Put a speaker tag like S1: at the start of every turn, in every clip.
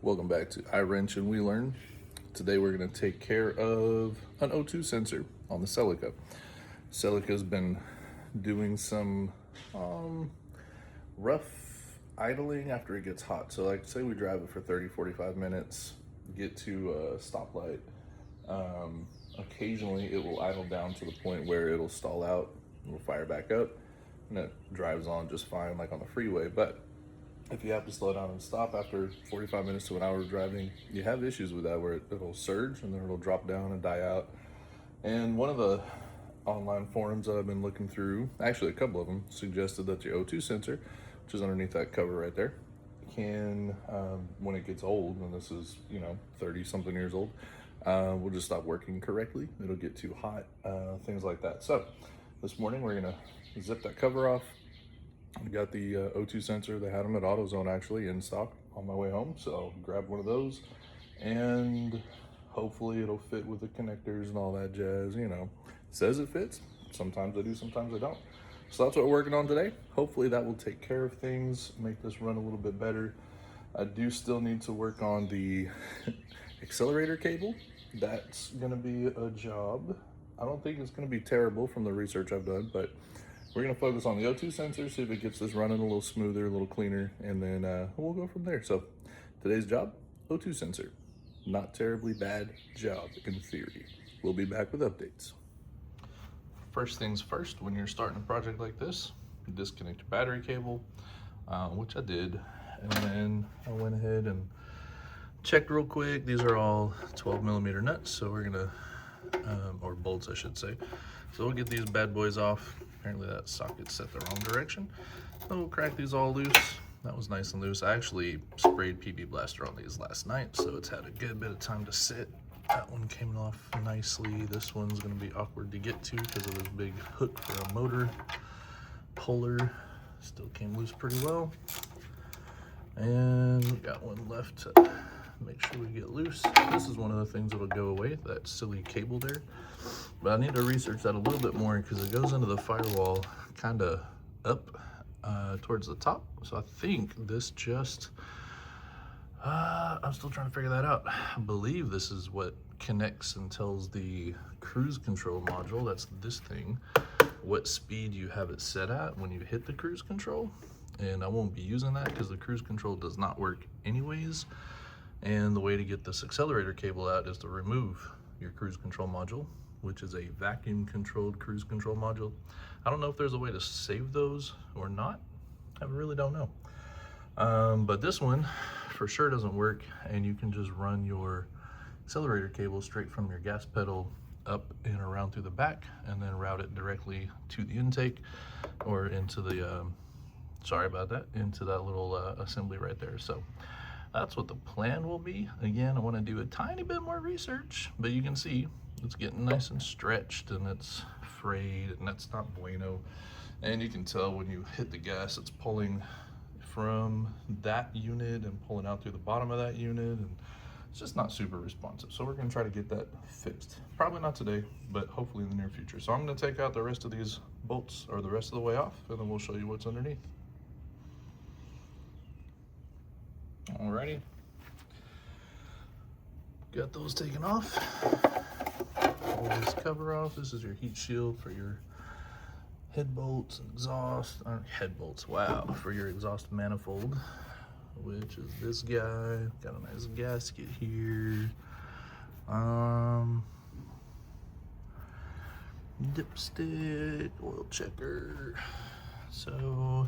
S1: Welcome back to iWrench and We Learn. Today we're going to take care of an O2 sensor on the Celica. Celica's been doing some rough idling after it gets hot. So like say we drive it for 30-45 minutes, get to a stoplight. Occasionally it will idle down to the point where it'll stall out, it'll fire back up, and it drives on just fine like on the freeway. But if you have to slow down and stop after 45 minutes to an hour of driving, you have issues with that where it'll surge and then it'll drop down and die out. And one of the online forums that I've been looking through, actually a couple of them, suggested that the O2 sensor, which is underneath that cover right there, can, when it gets old, and this is, 30 something years old, will just stop working correctly. It'll get too hot, things like that. So this morning we're gonna zip that cover off. I got the O2 sensor. They had them at AutoZone actually in stock on my way home, so grab one of those and hopefully it'll fit with the connectors and all that jazz. It says it fits. Sometimes I do, sometimes I don't. So that's what we're working on today. Hopefully that will take care of things, make this run a little bit better. I do still need to work on the accelerator cable. That's gonna be a job. I don't think it's gonna be terrible from the research I've done, but we're gonna focus on the O2 sensor, see if it gets this running a little smoother, a little cleaner, and then we'll go from there. So today's job, O2 sensor. Not terribly bad job in theory. We'll be back with updates. First things first, when you're starting a project like this, disconnect your battery cable, which I did. And then I went ahead and checked real quick. These are all 12mm nuts, so we're gonna, or bolts I should say. So we'll get these bad boys off. Apparently that socket's set the wrong direction. So we'll crack these all loose. That was nice and loose. I actually sprayed PB Blaster on these last night, so it's had a good bit of time to sit. That one came off nicely. This one's gonna be awkward to get to because of this big hook for a motor puller. Still came loose pretty well. And we got one left to make sure we get loose. This is one of the things that'll go away, that silly cable there. But I need to research that a little bit more because it goes into the firewall kind of up towards the top. So I think this just, I'm still trying to figure that out. I believe this is what connects and tells the cruise control module, that's this thing, what speed you have it set at when you hit the cruise control. And I won't be using that because the cruise control does not work anyways. And the way to get this accelerator cable out is to remove your cruise control module, which is a vacuum controlled cruise control module. I don't know if there's a way to save those or not. I really don't know. But this one for sure doesn't work, and you can just run your accelerator cable straight from your gas pedal up and around through the back and then route it directly to the intake or into the, sorry about that, into that little assembly right there. So that's what the plan will be. Again, I want to do a tiny bit more research, but you can see it's getting nice and stretched and it's frayed, and that's not bueno. And you can tell when you hit the gas, it's pulling from that unit and pulling out through the bottom of that unit, and it's just not super responsive. So we're going to try to get that fixed. Probably not today, but hopefully in the near future. So I'm going to take out the rest of these bolts, or the rest of the way off, and then we'll show you what's underneath. Alrighty, got those taken off. Pull this cover off. This is your heat shield for your head bolts, exhaust, head bolts, wow, for your exhaust manifold, which is this guy. Got a nice gasket here. Dipstick, oil checker. So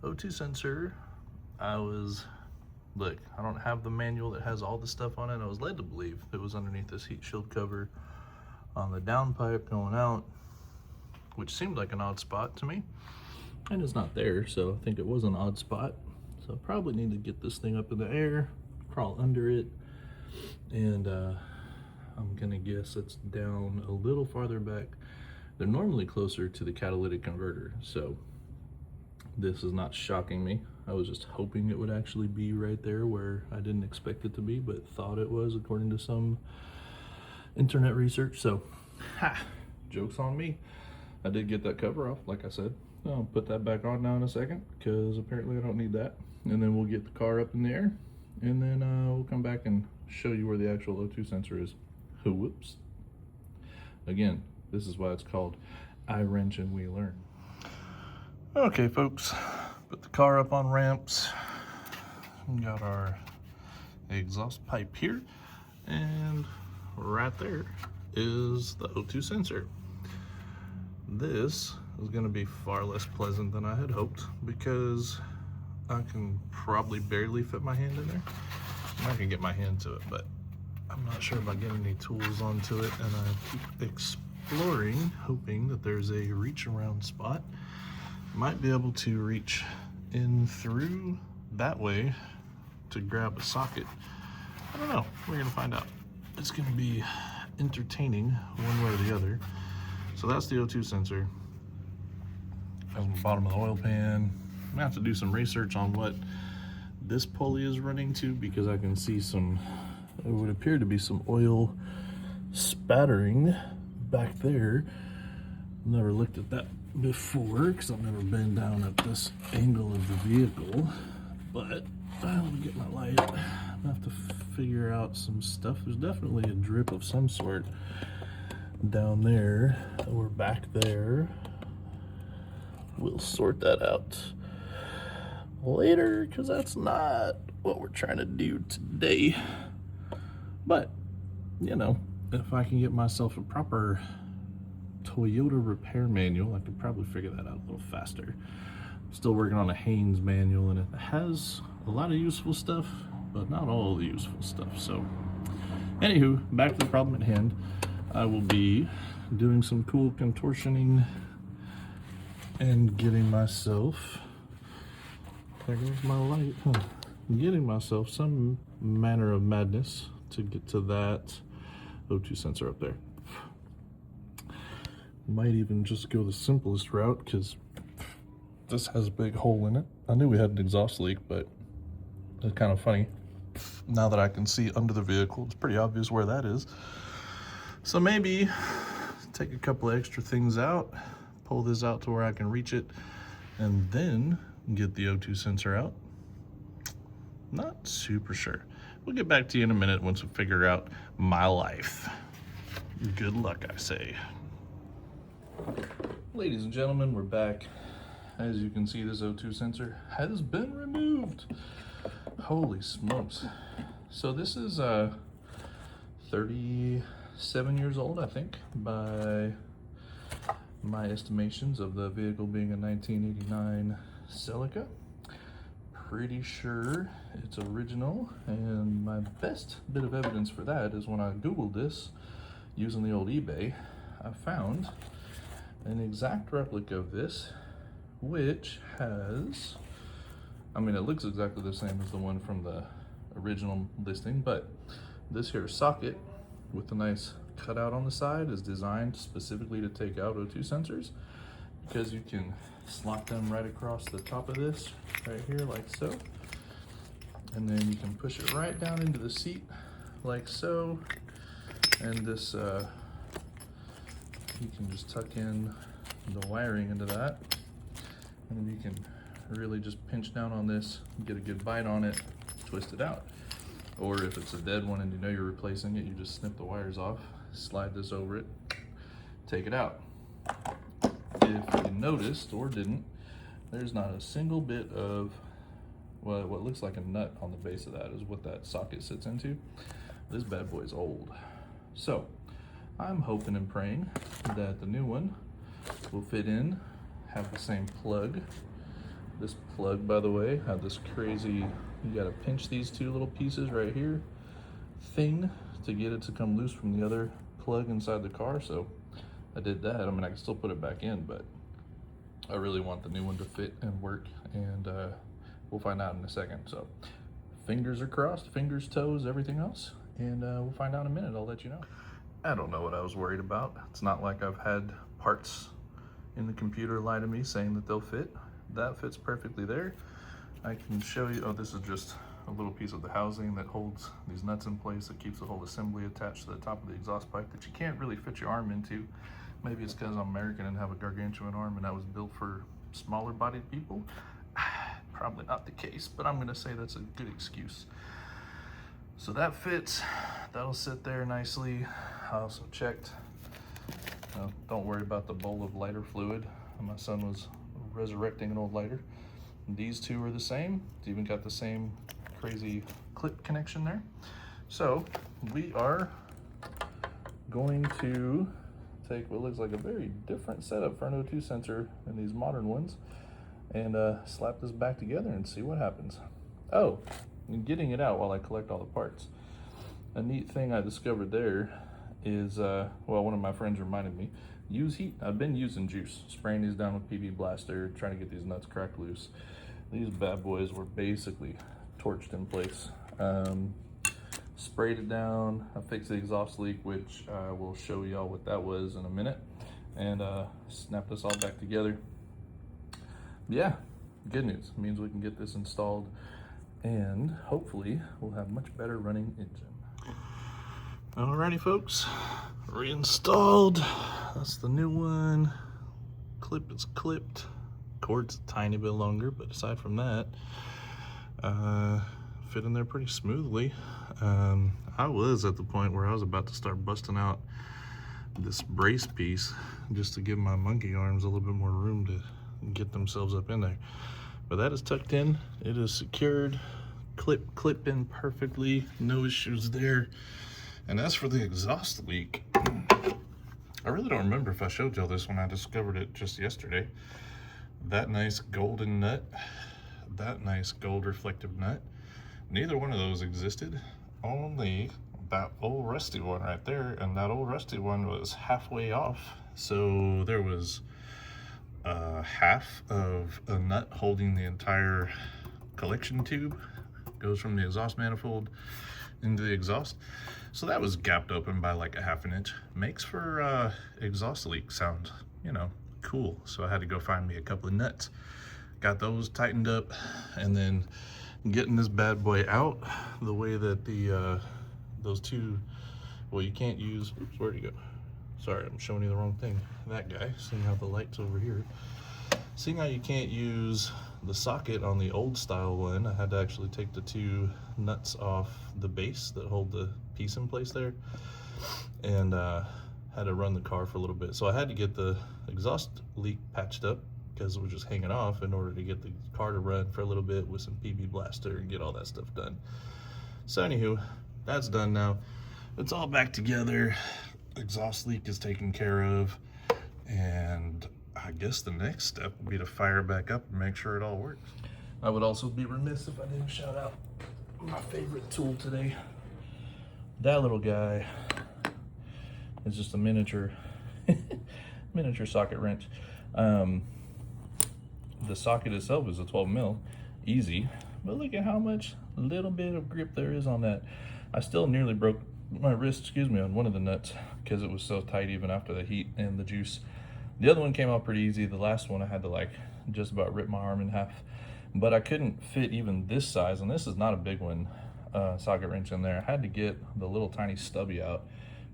S1: O2 sensor, look, I don't have the manual that has all the stuff on it. I was led to believe it was underneath this heat shield cover on the downpipe going out, which seemed like an odd spot to me, and it's not there, so I think it was an odd spot. So I probably need to get this thing up in the air, crawl under it, and I'm gonna guess it's down a little farther back. They're normally closer to the catalytic converter, so this is not shocking me. I was just hoping it would actually be right there where I didn't expect it to be, but thought it was according to some internet research. So, joke's on me. I did get that cover off, like I said. I'll put that back on now in a second because apparently I don't need that. And then we'll get the car up in the air and then we'll come back and show you where the actual O2 sensor is. Whoops. Again, this is why it's called I wrench and we learn. Okay, folks, put the car up on ramps. We got our exhaust pipe here, and right there is the O2 sensor. This is going to be far less pleasant than I had hoped because I can probably barely fit my hand in there. I can get my hand to it, but I'm not sure about getting any tools onto it, and I keep exploring, hoping that there's a reach around spot. Might be able to reach in through that way to grab a socket. I don't know, we're gonna find out. It's gonna be entertaining one way or the other. So that's the O2 sensor. On the bottom of the oil pan. I'm gonna have to do some research on what this pulley is running to, because I can see some, it would appear to be some oil spattering back there. Never looked at that before because I've never been down at this angle of the vehicle, but I'll get my light. I have to figure out some stuff. There's definitely a drip of some sort down there or back there. We'll sort that out later because that's not what we're trying to do today. But, you know, if I can get myself a proper Toyota repair manual, I could probably figure that out a little faster. I'm still working on a Haynes manual, and it has a lot of useful stuff, but not all the useful stuff. So, anywho, back to the problem at hand. I will be doing some cool contortioning and getting myself, there goes my light, getting myself some manner of madness to get to that O2 sensor up there. Might even just go the simplest route because this has a big hole in it. I knew we had an exhaust leak, but it's kind of funny. Now that I can see under the vehicle, it's pretty obvious where that is. So maybe take a couple of extra things out, pull this out to where I can reach it, and then get the O2 sensor out. Not super sure. We'll get back to you in a minute once we figure out my life. Good luck, I say. Ladies and gentlemen, we're back. As you can see, this O2 sensor has been removed. Holy smokes. So this is 37 years old, I think, by my estimations of the vehicle being a 1989 Celica. Pretty sure it's original, and my best bit of evidence for that is when I Googled this using the old eBay, I found an exact replica of this, which has, I mean, it looks exactly the same as the one from the original listing, but this here socket with a nice cutout on the side is designed specifically to take out O2 sensors, because you can slot them right across the top of this right here like so, and then you can push it right down into the seat like so, and this you can just tuck in the wiring into that, and then you can really just pinch down on this, get a good bite on it, twist it out. Or if it's a dead one and you know you're replacing it, you just snip the wires off, slide this over it, take it out. If you noticed or didn't, there's not a single bit of what looks like a nut on the base of that is what that socket sits into. This bad boy's old. So I'm hoping and praying that the new one will fit in, have the same plug. This plug, by the way, had this crazy, you gotta pinch these two little pieces right here thing to get it to come loose from the other plug inside the car. So I did that. I mean, I can still put it back in, but I really want the new one to fit and work, and we'll find out in a second. So fingers are crossed, fingers, toes, everything else, and we'll find out in a minute. I'll let you know. I don't know what I was worried about. It's not like I've had parts in the computer lie to me saying that they'll fit. That fits perfectly there. I can show you, oh, this is just a little piece of the housing that holds these nuts in place, that keeps the whole assembly attached to the top of the exhaust pipe that you can't really fit your arm into. Maybe it's because I'm American and have a gargantuan arm and I was built for smaller bodied people. Probably not the case, but I'm gonna say that's a good excuse. So that fits, that'll sit there nicely. I also checked, don't worry about the bowl of lighter fluid. My son was resurrecting an old lighter. These two are the same. It's even got the same crazy clip connection there. So we are going to take what looks like a very different setup for an O2 sensor than these modern ones and slap this back together and see what happens. Oh, and getting it out while I collect all the parts. A neat thing I discovered there is, well, one of my friends reminded me, use heat. I've been using juice, spraying these down with PB Blaster, trying to get these nuts cracked loose. These bad boys were basically torched in place. Sprayed it down, I fixed the exhaust leak, which I will show y'all what that was in a minute, and snap this all back together. Yeah, good news. It means we can get this installed and hopefully we'll have much better running engine. Alrighty folks, reinstalled. That's the new one. Clip is clipped. Cord's a tiny bit longer, but aside from that, fit in there pretty smoothly. I was at the point where I was about to start busting out this brace piece just to give my monkey arms a little bit more room to get themselves up in there. But that is tucked in, it is secured, clip in perfectly, no issues there. And as for the exhaust leak, I really don't remember if I showed y'all this when I discovered it just yesterday. That nice golden nut, that nice gold reflective nut, neither one of those existed. Only that old rusty one right there, and that old rusty one was halfway off. So there was half of a nut holding the entire collection tube, goes from the exhaust manifold into the exhaust. So that was gapped open by like a ½ inch. Makes for exhaust leak sound, you know, cool. So I had to go find me a couple of nuts, got those tightened up, and then getting this bad boy out the way that the those two, well, you can't use, where'd he go? Sorry, I'm showing you the wrong thing. That guy, seeing how the light's over here. Seeing how you can't use the socket on the old style one, I had to actually take the two nuts off the base that hold the piece in place there, and had to run the car for a little bit. So I had to get the exhaust leak patched up because it was just hanging off in order to get the car to run for a little bit with some PB Blaster and get all that stuff done. So anywho, that's done now. It's all back together. Exhaust leak is taken care of, and I guess the next step would be to fire back up and make sure it all works. I would also be remiss if I didn't shout out my favorite tool today. That little guy is just a miniature miniature socket wrench. The socket itself is a 12 mil, easy, but look at how much little bit of grip there is on that. I still nearly broke my wrist, on one of the nuts because it was so tight even after the heat and the juice. The other one came out pretty easy. The last one I had to like just about rip my arm in half, but I couldn't fit even this size, and this is not a big one, socket wrench in there. I had to get the little tiny stubby out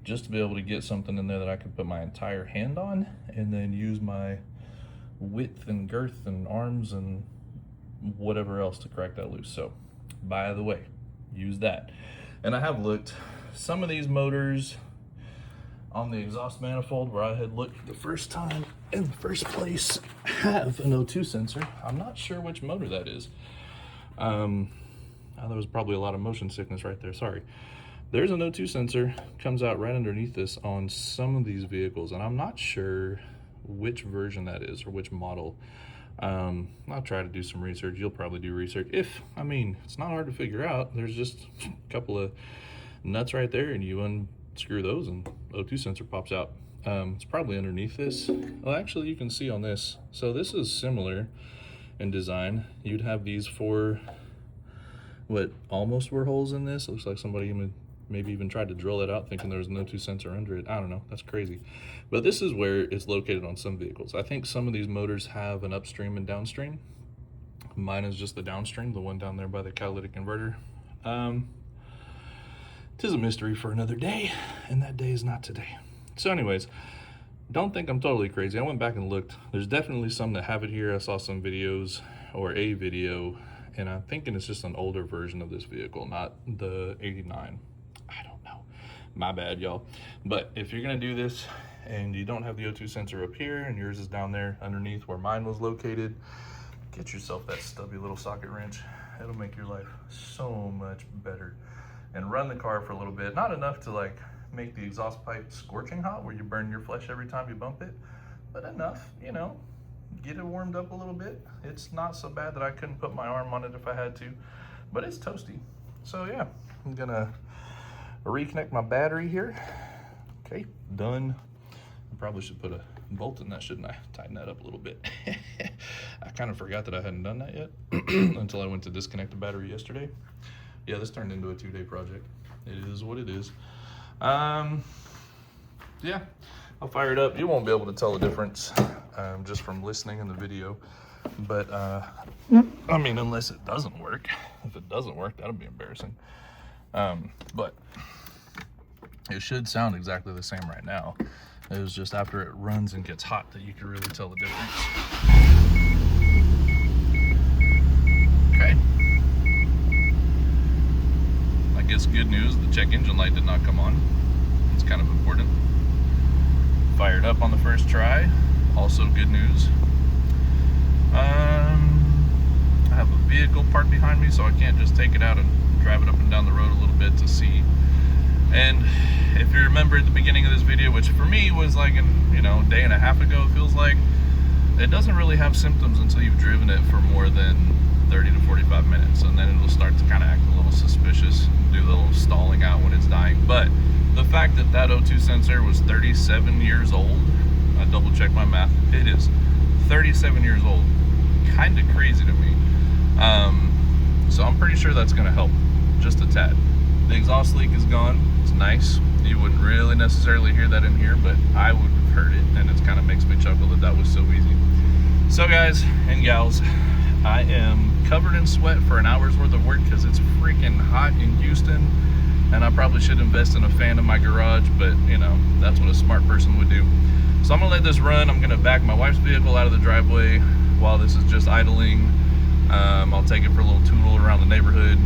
S1: just to be able to get something in there that I could put my entire hand on and then use my width and girth and arms and whatever else to crack that loose. So by the way, use that. And I have looked, some of these motors on the exhaust manifold where I had looked the first time in the first place have an O2 sensor. I'm not sure which motor that is. There was probably a lot of motion sickness right there, sorry. There's an O2 sensor, comes out right underneath this on some of these vehicles, and I'm not sure which version that is or which model. I'll try to do some research. You'll probably do research. It's not hard to figure out. There's just a couple of nuts right there, and you unscrew those and O2 sensor pops out. It's probably underneath this. Well, actually you can see on this. So this is similar in design. You'd have these four, what almost were holes in this. It looks like somebody maybe even tried to drill it out thinking there was an O2 sensor under it. I don't know, that's crazy. But this is where it's located on some vehicles. I think some of these motors have an upstream and downstream. Mine is just the downstream, the one down there by the catalytic converter. Tis a mystery for another day, and that day is not today. So anyways, don't think I'm totally crazy. I went back and looked. There's definitely some that have it here. I saw some videos or a video, and I'm thinking it's just an older version of this vehicle, not the 89. I don't know. My bad, y'all. But if you're gonna do this and you don't have the O2 sensor up here and yours is down there underneath where mine was located, get yourself that stubby little socket wrench. It'll make your life so much better. And run the car for a little bit. Not enough to like make the exhaust pipe scorching hot where you burn your flesh every time you bump it, but enough, you know, get it warmed up a little bit. It's not so bad that I couldn't put my arm on it if I had to, but it's toasty. So yeah, I'm gonna reconnect my battery here. Okay, done. I probably should put a bolt in that, shouldn't I? Tighten that up a little bit. I kind of forgot that I hadn't done that yet until I went to disconnect the battery yesterday. Yeah, this turned into a 2-day project. It is what it is. Yeah, I'll fire it up. You won't be able to tell the difference just from listening in the video. But, I mean, unless it doesn't work. If it doesn't work, that'll be embarrassing. But it should sound exactly the same right now. It was just after it runs and gets hot that you can really tell the difference. Okay. I guess good news, the check engine light did not come on. It's kind of important. Fired up on the first try. Also good news. I have a vehicle parked behind me, so I can't just take it out and drive it up and down the road a little bit to see. And if you remember at the beginning of this video, which for me was like a day and a half ago, it feels like, it doesn't really have symptoms until you've driven it for more than 30 to 45 minutes, and then it'll start to kind of act a little suspicious, do the little stalling out when it's dying. But the fact that that O2 sensor was 37 years old, I double checked my math, it is 37 years old. Kind of crazy to me. So I'm pretty sure that's going to help just a tad. The exhaust leak is gone. It's nice. You wouldn't really necessarily hear that in here, but I would have heard it, and it kind of makes me chuckle that that was so easy. So guys and gals, I am covered in sweat for an hour's worth of work because it's freaking hot in Houston, and I probably should invest in a fan in my garage, but you know, that's what a smart person would do. So I'm gonna let this run. I'm gonna back my wife's vehicle out of the driveway while this is just idling. I'll take it for a little tootle around the neighborhood,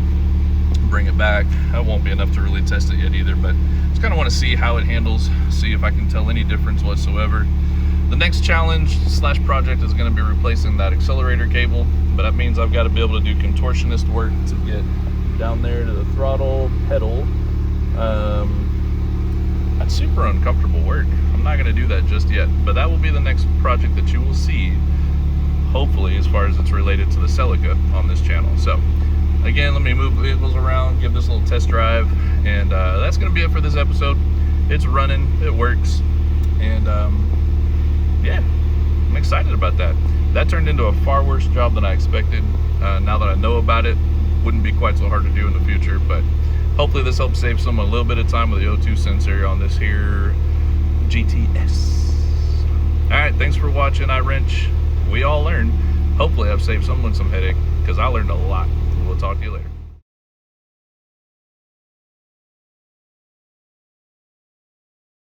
S1: bring it back. That won't be enough to really test it yet either, but just kind of want to see how it handles, see if I can tell any difference whatsoever. The next challenge / project is going to be replacing that accelerator cable, but that means I've got to be able to do contortionist work to get down there to the throttle pedal. That's super uncomfortable work. I'm not going to do that just yet, but that will be the next project that you will see, hopefully, as far as it's related to the Celica on this channel. So again, let me move vehicles around, give this a little test drive, and that's going to be it for this episode. It's running, it works, and yeah, I'm excited about that. That turned into a far worse job than I expected. Now that I know about it, wouldn't be quite so hard to do in the future, but hopefully this helps save someone a little bit of time with the O2 sensor on this here GTS. All right, thanks for watching. iWrench. We all learned. Hopefully I've saved someone some headache, because I learned a lot. We'll talk to you later.